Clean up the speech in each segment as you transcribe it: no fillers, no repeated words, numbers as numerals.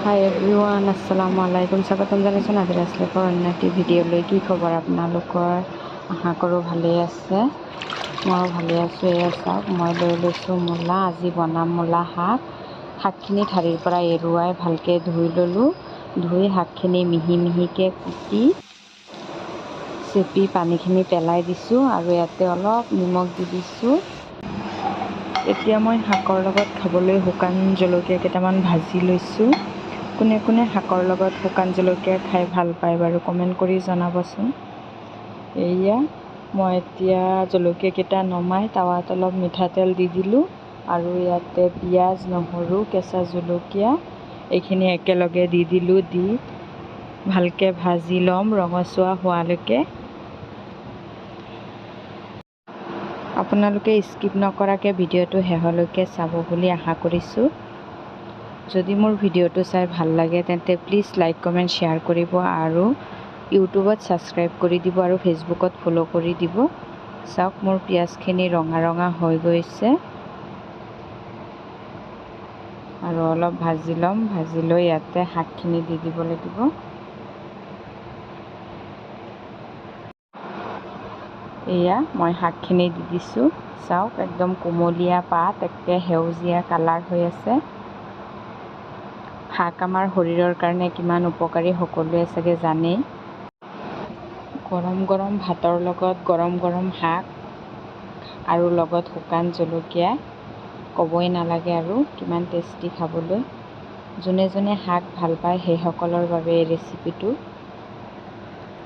হাই everyone, আসসালামু আলাইকুম। স্বাগতম জনাইছোঁ নাদিৰ আছলাফৰ অন্য এটি ভিডিঅ'লৈ। কি খবৰ আপোনালোকৰ? আশা কৰোঁ ভালেই আছে। ময়ো ভালে আছোঁ। এয়া চাওক, মই লৈ লৈছোঁ মূলা। আজি বনাম মূলা শাক। শাকখিনি ঠাৰিৰ পৰা এৰুৱাই ভালকৈ ধুই ল'লোঁ। ধুই শাকখিনি মিহি মিহিকৈ কুটি চেপি পানীখিনি পেলাই দিছোঁ আৰু ইয়াতে অলপ নিমখ দি দিছোঁ। এতিয়া মই শাকৰ লগত খাবলৈ শুকান জলকীয়া কেইটামান ভাজি লৈছোঁ। কোনে কোনে শাকৰ লগত শুকান জলকীয়া খাই ভাল পায় বাৰু কমেণ্ট কৰি জনাবচোন। এয়া মই এতিয়া জলকীয়াকেইটা নমাই টাৱাত অলপ মিঠাতেল দি দিলোঁ আৰু ইয়াতে পিঁয়াজ, নহৰু, কেঁচা জলকীয়া এইখিনি একেলগে দি দিলোঁ। দি ভালকৈ ভাজি ল'ম ৰঙচুৱা হোৱালৈকে। আপোনালোকে স্কিপ নকৰাকৈ ভিডিঅ'টো শেষলৈকে চাব বুলি আশা কৰিছোঁ। যদি মোৰ ভিডিঅ'টো চাই ভাল লাগে তেন্তে প্লিজ লাইক, কমেণ্ট, শ্বেয়াৰ কৰিব আৰু ইউটিউবত ছাবস্ক্ৰাইব কৰি দিব আৰু ফেচবুকত ফ'ল' কৰি দিব। চাওক, মোৰ পিঁয়াজখিনি ৰঙা ৰঙা হৈ গৈছে আৰু অলপ ভাজি ল'ম। ভাজি লৈ ইয়াতে শাকখিনি দি দিব লাগিব। এয়া মই শাকখিনি দি দিছোঁ। চাওক, একদম কুমলীয়া পাত, একে সেউজীয়া কালাৰ হৈ আছে। শাক আমাৰ শৰীৰৰ কাৰণে কিমান উপকাৰী সকলোৱে চাগে জানেই। গৰম গৰম ভাতৰ লগত গৰম গৰম শাক আৰু লগত শুকান জলকীয়া, ক'বই নালাগে আৰু কিমান টেষ্টি খাবলৈ। যোনে যোনে শাক ভাল পায় সেইসকলৰ বাবে এই ৰেচিপিটো।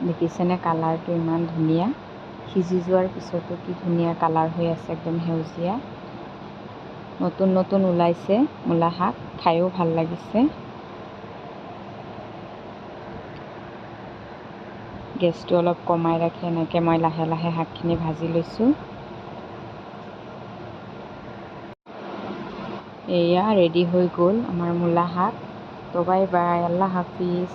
দেখিছেনে কালাৰটো ইমান ধুনীয়া। সিজি যোৱাৰ পিছতো কি ধুনীয়া কালাৰ হৈ আছে, একদম সেউজীয়া। নতুন নতুন ওলাইছে মূলা শাক, খায়ো ভাল লাগিছে। গেছটো অলপ কমাই ৰাখি এনেকৈ মই লাহে লাহে শাকখিনি ভাজি লৈছোঁ। এয়া ৰেডি হৈ গ'ল আমাৰ মূলা শাক। তো বাই বাই, আল্লাহ হাফিজ।